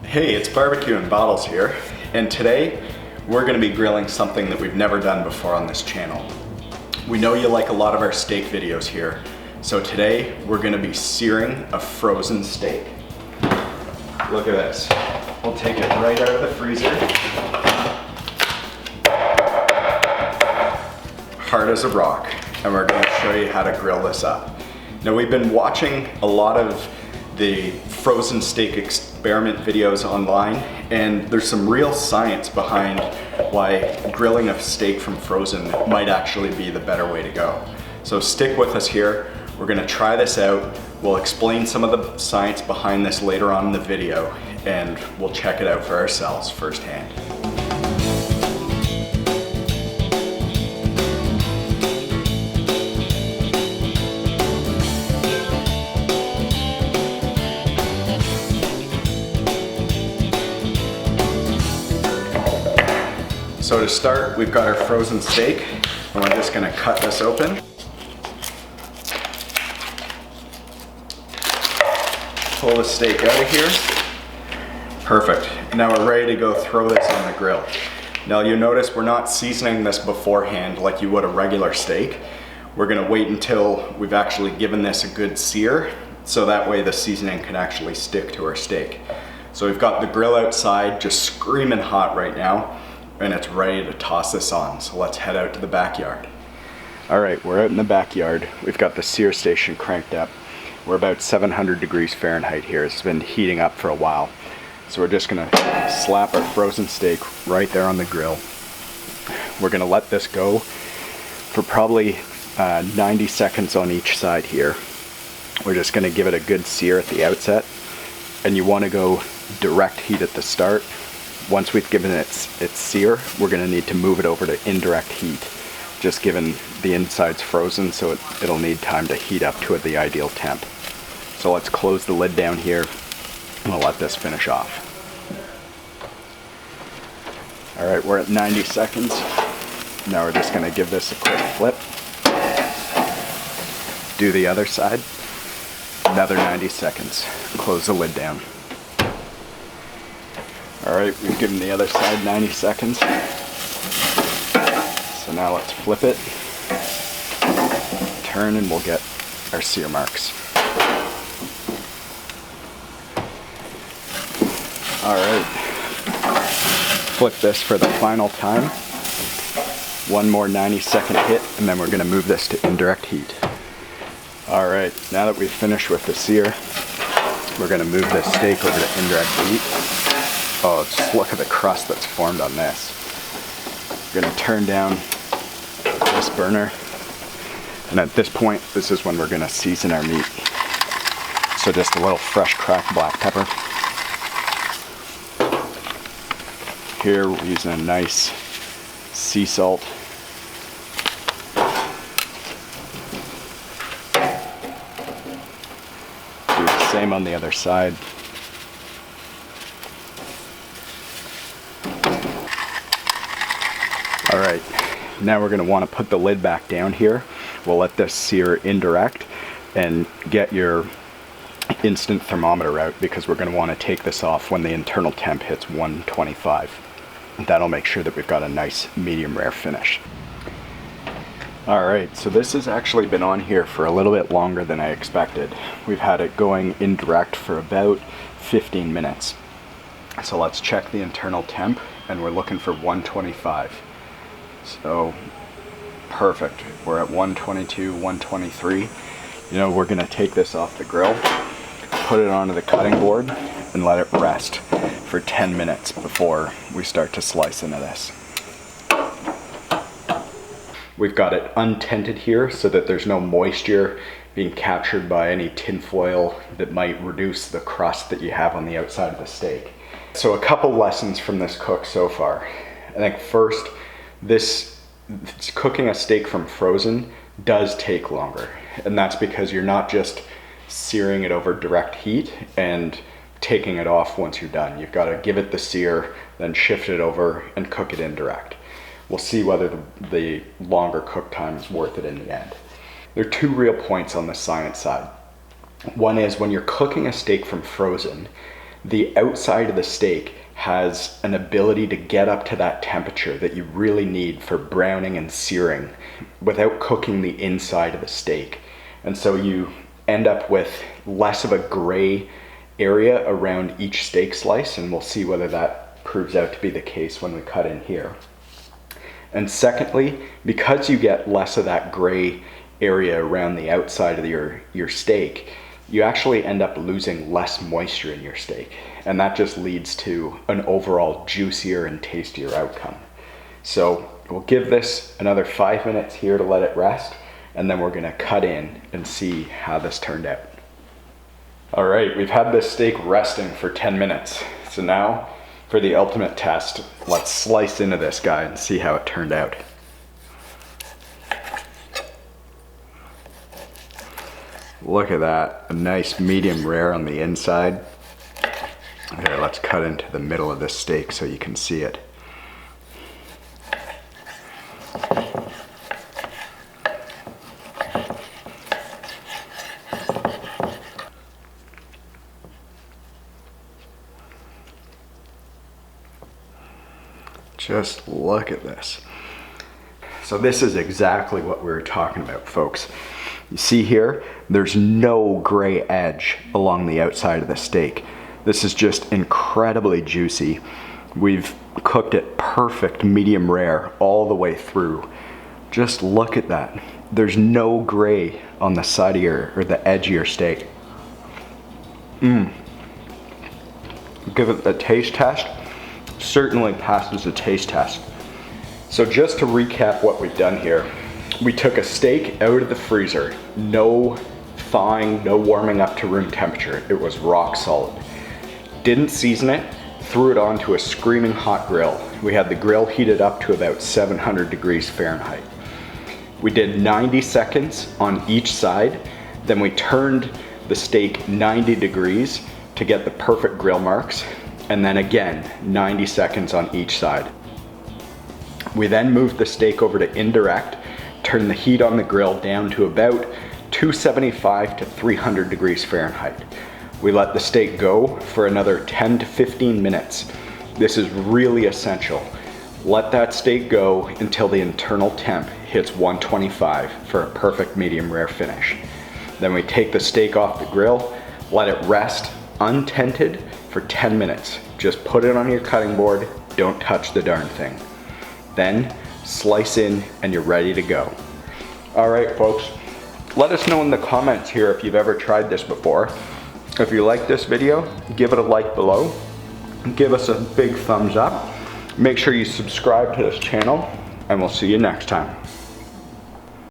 Hey, it's Barbecue and Bottles here, and today we're going to be grilling something that we've never done before on this channel. We know you like a lot of our steak videos here, so today we're going to be searing a frozen steak. Look at this. We'll take it right out of the freezer. Hard as a rock, and we're going to show you how to grill this up. Now, we've been watching a lot of the frozen steak experiment videos online, and there's some real science behind why grilling a steak from frozen might actually be the better way to go. So stick with us here. We're gonna try this out. We'll explain some of the science behind this later on in the video, and we'll check it out for ourselves firsthand. So to start, we've got our frozen steak, and we're just gonna cut this open. Pull the steak out of here. Perfect. Now we're ready to go throw this on the grill. Now you'll notice we're not seasoning this beforehand like you would a regular steak. We're gonna wait until we've actually given this a good sear, so that way the seasoning can actually stick to our steak. So we've got the grill outside just screaming hot right now, and it's ready to toss this on. So let's head out to the backyard. All right, we're out in the backyard. We've got the sear station cranked up. We're about 700 degrees Fahrenheit here. It's been heating up for a while. So we're just gonna slap our frozen steak right there on the grill. We're gonna let this go for probably 90 seconds on each side here. We're just gonna give it a good sear at the outset. And you wanna go direct heat at the start. Once we've given it its sear, we're gonna need to move it over to indirect heat, just given the inside's frozen, so it'll need time to heat up to the ideal temp. So let's close the lid down here, and we'll let this finish off. All right, we're at 90 seconds. Now we're just gonna give this a quick flip. Do the other side. Another 90 seconds. Close the lid down. All right, we've given the other side 90 seconds. So now let's flip it, turn, and we'll get our sear marks. All right, flip this for the final time. One more 90-second hit, and then we're gonna move this to indirect heat. All right, now that we've finished with the sear, we're gonna move this steak over to indirect heat. Oh, just look at the crust that's formed on this. We're gonna turn down this burner, and at this point, this is when we're gonna season our meat. So just a little fresh cracked black pepper. Here we're using a nice sea salt. Do the same on the other side. All right, now we're gonna wanna put the lid back down here. We'll let this sear indirect and get your instant thermometer out, because we're gonna wanna take this off when the internal temp hits 125. That'll make sure that we've got a nice medium rare finish. All right, so this has actually been on here for a little bit longer than I expected. We've had it going indirect for about 15 minutes. So let's check the internal temp, and we're looking for 125. So perfect, we're at 122, 123. You know, we're gonna take this off the grill, put it onto the cutting board, and let it rest for 10 minutes before we start to slice into this. We've got it untented here so that there's no moisture being captured by any tin foil that might reduce the crust that you have on the outside of the steak. So a couple lessons from this cook so far. I think first, cooking a steak from frozen does take longer, and that's because you're not just searing it over direct heat and taking it off once you're done. You've got to give it the sear, then shift it over and cook it indirect. We'll see whether the longer cook time is worth it in the end. There are two real points on the science side. One is when you're cooking a steak from frozen, the outside of the steak has an ability to get up to that temperature that you really need for browning and searing without cooking the inside of the steak. And so you end up with less of a gray area around each steak slice, and we'll see whether that proves out to be the case when we cut in here. And secondly, because you get less of that gray area around the outside of your steak, you actually end up losing less moisture in your steak. And that just leads to an overall juicier and tastier outcome. So we'll give this another 5 minutes here to let it rest, and then we're gonna cut in and see how this turned out. All right, we've had this steak resting for 10 minutes. So now for the ultimate test, let's slice into this guy and see how it turned out. Look at that, a nice medium rare on the inside. Here, let's cut into the middle of this steak so you can see it. Just look at this. So this is exactly what we were talking about, folks. You see here, there's no gray edge along the outside of the steak. This is just incredibly juicy. We've cooked it perfect medium rare all the way through. Just look at that. There's no gray on the side of or the edge of your steak. Give it a taste test. Certainly passes the taste test. So just to recap what we've done here, we took a steak out of the freezer, no thawing, no warming up to room temperature. It was rock solid. Didn't season it, threw it onto a screaming hot grill. We had the grill heated up to about 700 degrees Fahrenheit. We did 90 seconds on each side, then we turned the steak 90 degrees to get the perfect grill marks, and then again 90 seconds on each side. We then moved the steak over to indirect, turned the heat on the grill down to about 275 to 300 degrees Fahrenheit. We let the steak go for another 10 to 15 minutes. This is really essential. Let that steak go until the internal temp hits 125 for a perfect medium rare finish. Then we take the steak off the grill, let it rest untented for 10 minutes. Just put it on your cutting board, don't touch the darn thing. Then slice in and you're ready to go. All right, folks, let us know in the comments here if you've ever tried this before. If you like this video, give it a like below. Give us a big thumbs up. Make sure you subscribe to this channel, and we'll see you next time.